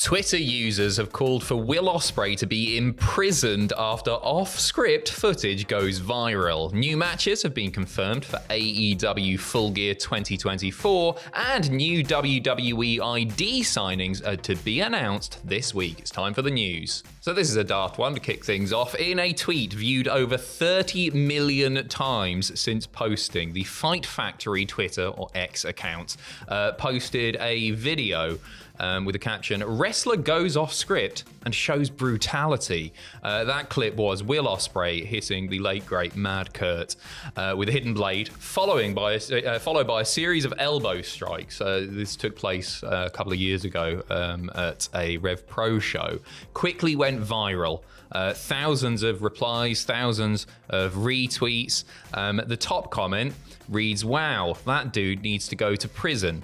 Twitter users have called for Will Ospreay to be imprisoned after off-script footage goes viral. New matches have been confirmed for AEW Full Gear 2024, and new WWE ID signings are to be announced this week. It's time for the news. So this is a daft one to kick things off. In a tweet viewed over 30 million times since posting, the Fight Factory Twitter or X account posted a video with the caption, "Wrestler goes off script and shows brutality." That clip was Will Ospreay hitting the late great Mad Kurt with a hidden blade, followed by a series of elbow strikes. This took place a couple of years ago at a Rev Pro show. Quickly went viral. Thousands of replies, thousands of retweets. The top comment reads, "Wow, that dude needs to go to prison."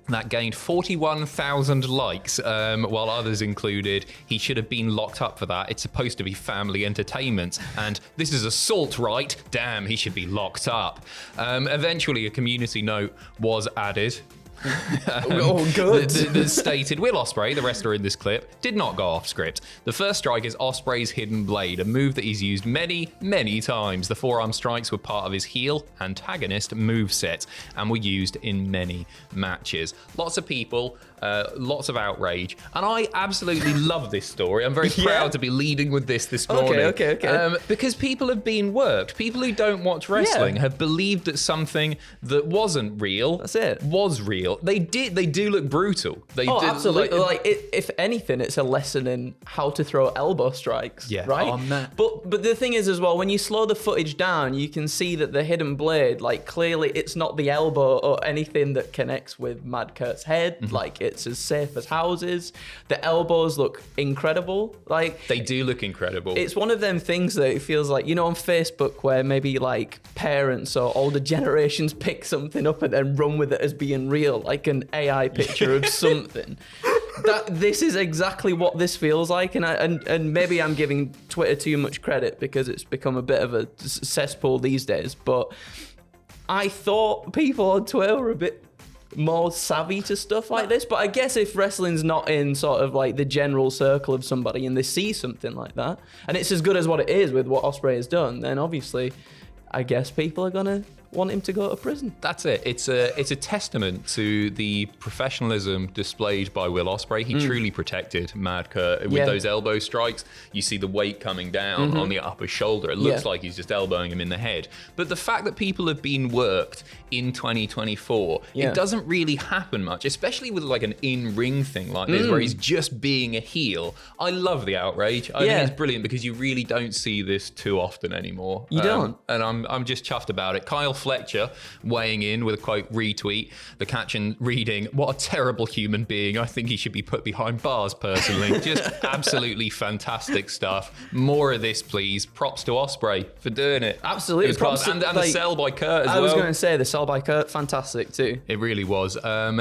That gained 41,000 likes, while others included, "He should have been locked up for that. It's supposed to be family entertainment. And this is assault, right? Damn, he should be locked up." Eventually, a community note was added. Good. That stated, "Will Ospreay, the wrestler in this clip, did not go off script. The first strike is Ospreay's hidden blade, a move that he's used many, many times. The forearm strikes were part of his heel antagonist moveset and were used in many matches." Lots of people, lots of outrage, and I absolutely love this story. I'm very proud to be leading with this morning. Okay. Because people have been worked. People who don't watch wrestling have believed that something that wasn't real was real. They do look brutal. Absolutely. If anything, it's a lesson in how to throw elbow strikes. Yeah. Right. Oh, man. But the thing is as well, when you slow the footage down, you can see that the hidden blade, clearly it's not the elbow or anything that connects with Mad Kurt's head. Mm-hmm. It's as safe as houses. The elbows look incredible. They do look incredible. It's one of them things that it feels like, on Facebook where maybe parents or older generations pick something up and then run with it as being real, like an AI picture of something. This is exactly what this feels like, and maybe I'm giving Twitter too much credit because it's become a bit of a cesspool these days, but I thought people on Twitter were a bit more savvy to stuff like this. But I guess if wrestling's not in sort of the general circle of somebody and they see something like that, and it's as good as what it is with what Ospreay has done, then obviously I guess people are gonna want him to go to prison. That's it. It's a testament to the professionalism displayed by Will Ospreay. He truly protected Mad Kurt with those elbow strikes. You see the weight coming down on the upper shoulder. It looks like he's just elbowing him in the head. But the fact that people have been worked in 2024, it doesn't really happen much, especially with an in-ring thing like this, where he's just being a heel. I love the outrage. I think it's brilliant because you really don't see this too often anymore. You don't. And I'm just chuffed about it. Kyle Fletcher weighing in with a quote retweet, the caption reading, "What a terrible human being. I think he should be put behind bars personally." Just absolutely fantastic stuff. More of this, please. Props to Ospreay for doing it. Absolutely. And the sell by Kurt as well. I was going to say the sell by Kurt, fantastic too. It really was.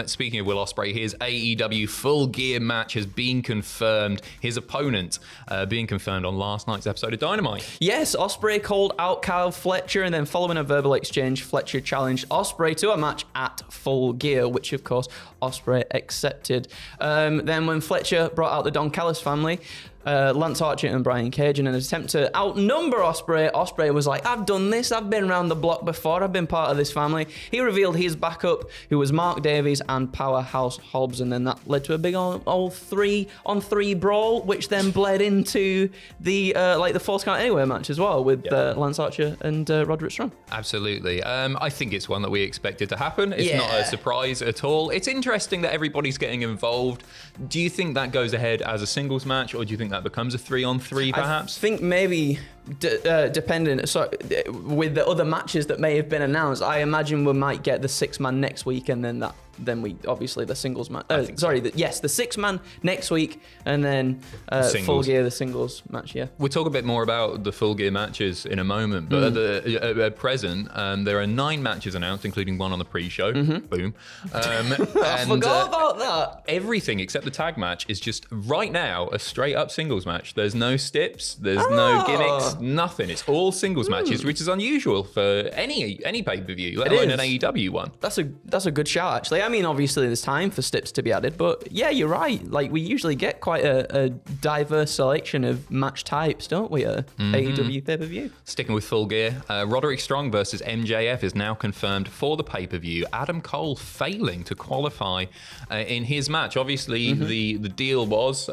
Speaking of Will Ospreay, his AEW Full Gear match has been confirmed. His opponent being confirmed on last night's episode of Dynamite. Yes, Ospreay called out Kyle Fletcher, and then following a verbal exchange, Fletcher challenged Ospreay to a match at Full Gear, which of course Ospreay accepted. Then when Fletcher brought out the Don Callis family, Lance Archer and Brian Cage, in an attempt to outnumber Ospreay, Ospreay was like, "I've done this, I've been around the block before, I've been part of this family." He revealed his backup, who was Mark Davies and Powerhouse Hobbs, and then that led to a big old 3-on-3 brawl, which then bled into the the Falls Count Anywhere match as well, with Lance Archer and Roderick Strong. Absolutely. I think it's one that we expected to happen. It's not a surprise at all. It's interesting that everybody's getting involved. Do you think that goes ahead as a singles match, or do you think that becomes a 3-on-3 perhaps? I think maybe depending with the other matches that may have been announced, I imagine we might get the 6-man next week, and then we obviously the singles match. The 6-man next week, and then Full Gear, the singles match. Yeah, we'll talk a bit more about the Full Gear matches in a moment, but at present there are 9 matches announced, including one on the pre-show. Boom. I forgot about that. Everything except the tag match is just right now a straight up singles match. There's no stips, there's no gimmicks. It's nothing. It's all singles matches, which is unusual for any pay-per-view, let alone an AEW one. That's a good shout, actually. I mean, obviously there's time for steps to be added, but yeah, you're right. Like, we usually get quite a diverse selection of match types, don't we, AEW pay-per-view? Sticking with Full Gear, Roderick Strong versus MJF is now confirmed for the pay-per-view. Adam Cole failing to qualify in his match. Obviously, the deal was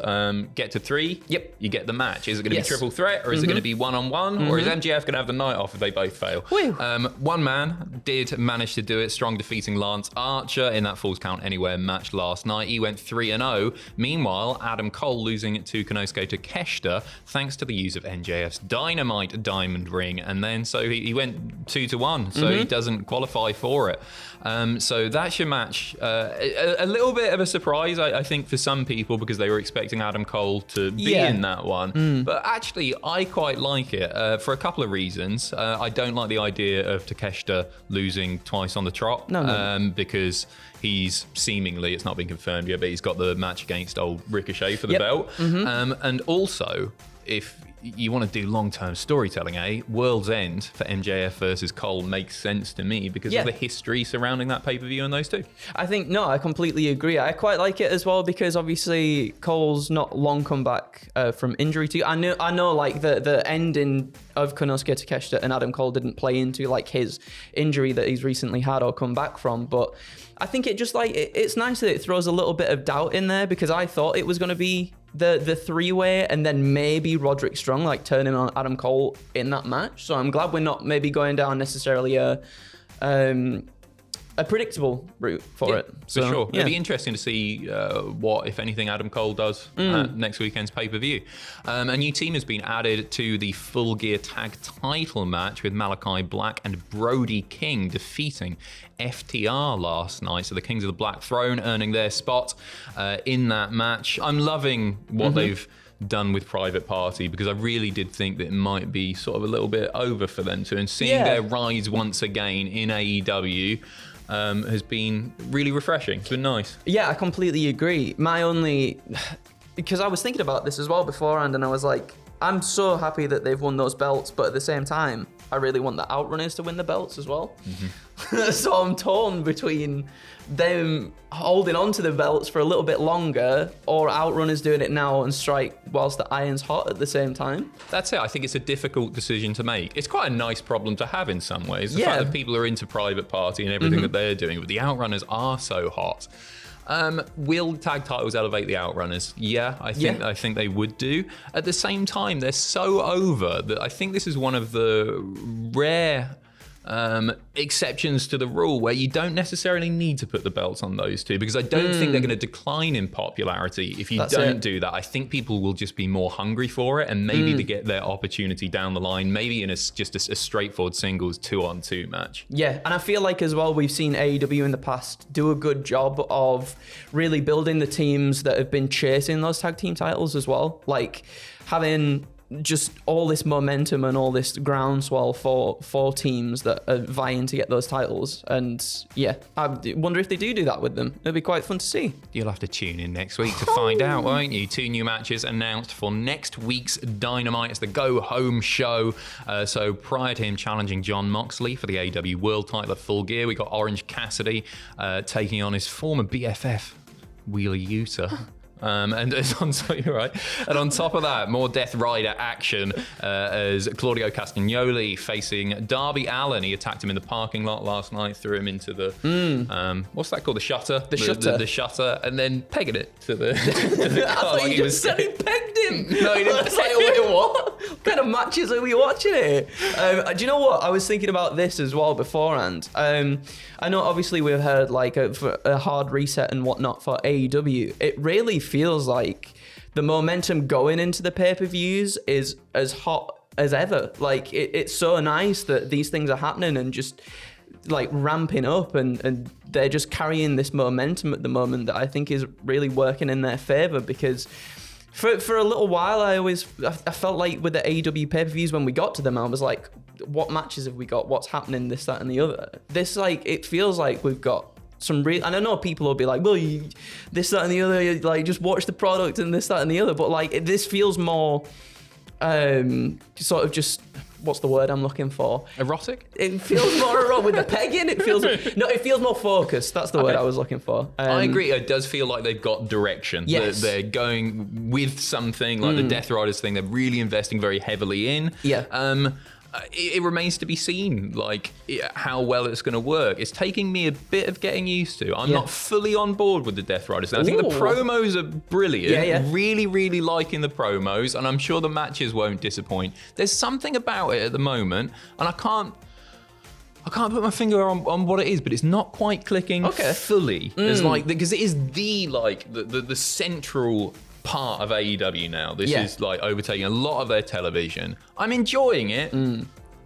get to 3. Yep. You get the match. Is it going to be triple threat, or is it going to be one-on-one, or is MJF going to have the night off if they both fail? One man did manage to do it. Strong defeating Lance Archer in that Falls Count Anywhere match last night. He went 3-0. Meanwhile, Adam Cole losing it to Konosuke Takeshita thanks to the use of NJF's Dynamite diamond ring, and then so he went 2-1, so he doesn't qualify for it. So that's your match. A little bit of a surprise, I think, for some people, because they were expecting Adam Cole to be in that one. But actually, I quite like it for a couple of reasons. I don't like the idea of Takeshita losing twice on the trot, because he's seemingly, it's not been confirmed yet, but he's got the match against old Ricochet for the belt. And also, if you want to do long-term storytelling, World's End for MJF versus Cole makes sense to me because of the history surrounding that pay-per-view and those two. I completely agree. I quite like it as well because obviously Cole's not long come back from injury too. I know like the ending of Konosuke Takeshita and Adam Cole didn't play into like his injury that he's recently had or come back from, but I think it just like it's nice that it throws a little bit of doubt in there, because I thought it was going to be the three-way and then maybe Roderick Strong like turning on Adam Cole in that match. So I'm glad we're not maybe going down necessarily a predictable route for it. So, for sure. It'd be interesting to see what, if anything, Adam Cole does at next weekend's pay-per-view. A new team has been added to the Full Gear Tag Title match, with Malachi Black and Brody King defeating FTR last night. So the Kings of the Black Throne earning their spot in that match. I'm loving what they've done with Private Party, because I really did think that it might be sort of a little bit over for them too, and seeing their rise once again in AEW has been really refreshing. It's been nice. Yeah, I completely agree. Because I was thinking about this as well beforehand, and I was like, I'm so happy that they've won those belts, but at the same time, I really want the Outrunners to win the belts as well. So I'm torn between them holding on to the belts for a little bit longer, or Outrunners doing it now and strike whilst the iron's hot at the same time. That's it. I think it's a difficult decision to make. It's quite a nice problem to have in some ways. The fact that people are into Private Party and everything that they're doing, but the Outrunners are so hot. Will tag titles elevate the Outrunners? Yeah, I think they would do. At the same time, they're so over that I think this is one of the rare exceptions to the rule where you don't necessarily need to put the belts on those two, because I don't think they're going to decline in popularity if you don't do that. I think people will just be more hungry for it, and maybe to get their opportunity down the line, maybe in just a straightforward singles 2-on-2 match. Yeah, and I feel like as well, we've seen AEW in the past do a good job of really building the teams that have been chasing those tag team titles as well, like having just all this momentum and all this groundswell for teams that are vying to get those titles. And I wonder if they do that with them. It'll be quite fun to see. You'll have to tune in next week to find out, won't you? 2 new matches announced for next week's Dynamite. It's the Go Home show. So prior to him challenging Jon Moxley for the AEW World title at Full Gear, we got Orange Cassidy taking on his former BFF, Wheeler Yuta. And on top of that, more Death Rider action as Claudio Castagnoli facing Darby Allin. He attacked him in the parking lot last night, threw him into the what's that called? The shutter. The shutter, and then pegging it to the car. I thought you just said he pegged him. No, he didn't. I was like, wait, what? What kind of matches are we watching here? Do you know what? I was thinking about this as well beforehand. I know obviously we've heard like a hard reset and whatnot for AEW. It really feels like the momentum going into the pay-per-views is as hot as ever. Like it's so nice that these things are happening and just like ramping up, and they're just carrying this momentum at the moment that I think is really working in their favor, because for a little while I felt like with the AEW pay-per-views, when we got to them, I was like, what matches have we got? What's happening? This, that, and the other. This, like, it feels like we've got some real, and I know people will be like, well, this, that, and the other, like, just watch the product and this, that, and the other, but like, this feels more sort of just, what's the word I'm looking for? Erotic? It feels more with the pegging. It feels more focused. That's the word I was looking for. I agree. It does feel like they've got direction. Yes. They're going with something like the Death Riders thing. They're really investing very heavily in. Yeah. It remains to be seen, like, how well it's going to work. It's taking me a bit of getting used to. I'm not fully on board with the Death Riders. Now, I think the promos are brilliant. Yeah. Really, really liking the promos, and I'm sure the matches won't disappoint. There's something about it at the moment, and I can't put my finger on what it is, but it's not quite clicking fully. It's like, because it is the central part of AEW now. This is like overtaking a lot of their television. I'm enjoying it.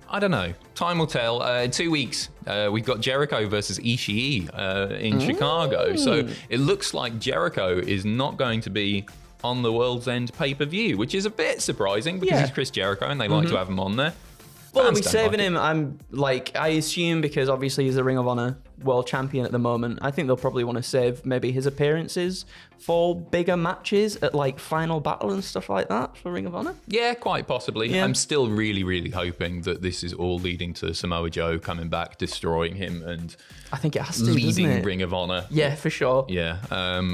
I don't know. Time will tell. In 2 weeks, we've got Jericho versus Ishii in Chicago. So it looks like Jericho is not going to be on the World's End pay-per-view, which is a bit surprising because he's Chris Jericho and they like to have him on there. Well, they'll be saving him. I assume, because obviously he's the Ring of Honor world champion at the moment. I think they'll probably want to save maybe his appearances for bigger matches at like Final Battle and stuff like that for Ring of Honor. Yeah, quite possibly. Yeah. I'm still really, really hoping that this is all leading to Samoa Joe coming back, destroying him, and I think it has to, leading Ring of Honor. Yeah, for sure. Yeah.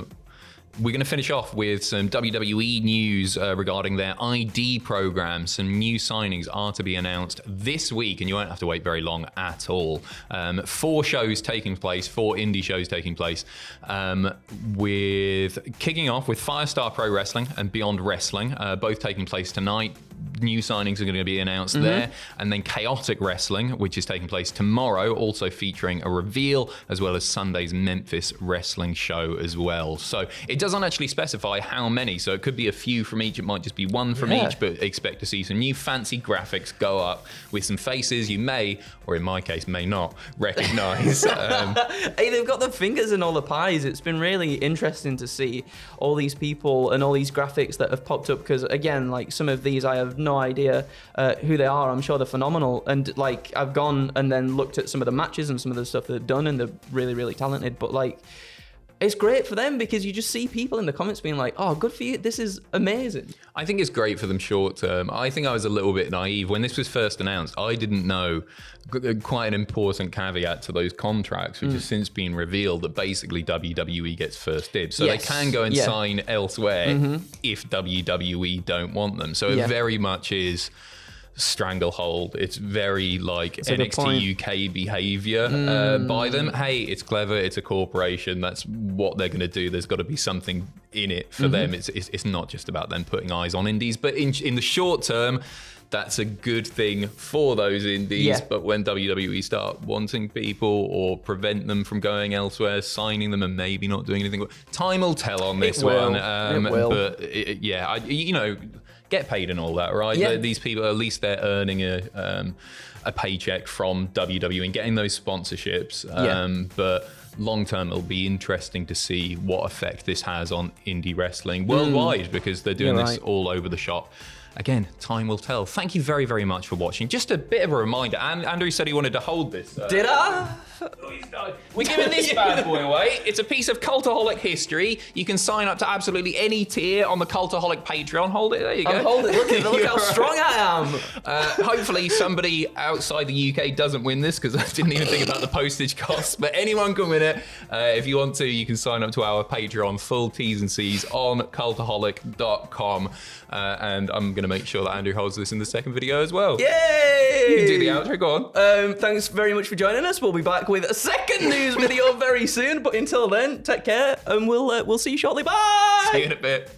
We're going to finish off with some WWE news regarding their ID program. Some new signings are to be announced this week, and you won't have to wait very long at all. 4 shows taking place, 4 indie shows taking place, with kicking off with Firestar Pro Wrestling and Beyond Wrestling, both taking place tonight. New signings are going to be announced there. And then Chaotic Wrestling, which is taking place tomorrow, also featuring a reveal, as well as Sunday's Memphis Wrestling show as well. So it doesn't actually specify how many, so it could be a few from each, it might just be one from each, but expect to see some new fancy graphics go up with some faces you may, or in my case, may not recognize. Hey, they've got their fingers in all the pies. It's been really interesting to see all these people and all these graphics that have popped up, because again, like, some of these I have no idea who they are. I'm sure they're phenomenal, and like, I've gone and then looked at some of the matches and some of the stuff they've done, and they're really, really talented. But like, it's great for them because you just see people in the comments being like, oh, good for you, this is amazing. I think it's great for them short term. I think I was a little bit naive. When this was first announced, I didn't know quite an important caveat to those contracts, which has since been revealed, that basicly WWE gets first dibs. So they can go and sign elsewhere if WWE don't want them. So it very much is stranglehold. It's very like NXT UK behavior by them. Hey, it's clever, it's a corporation, that's what they're going to do. There's got to be something in it for them. It's not just about them putting eyes on indies, but in the short term, that's a good thing for those indies. But when WWE start wanting people or prevent them from going elsewhere, signing them and maybe not doing anything, time will tell on this one. It will. But you know, get paid and all that, right? These people, at least they're earning a paycheck from WWE and getting those sponsorships. But long term, it'll be interesting to see what effect this has on indie wrestling worldwide, because they're doing this all over the shop. Again, time will tell. Thank you very, very much for watching. Just a bit of a reminder, Andrew said he wanted to hold this. Did I? We're giving this bad boy away. It's a piece of Cultaholic history. You can sign up to absolutely any tier on the Cultaholic Patreon. Hold it. There you go. I'm holding it. Look how strong I am. Hopefully somebody outside the UK doesn't win this, because I didn't even think about the postage costs. But anyone can win it. If you want to, you can sign up to our Patreon. Full T's and C's on cultaholic.com. And I'm going to make sure that Andrew holds this in the second video as well. Yay! You can do the outro. Go on. Thanks very much for joining us. We'll be back with a second news video very soon. But until then, take care, and we'll see you shortly. Bye! See you in a bit.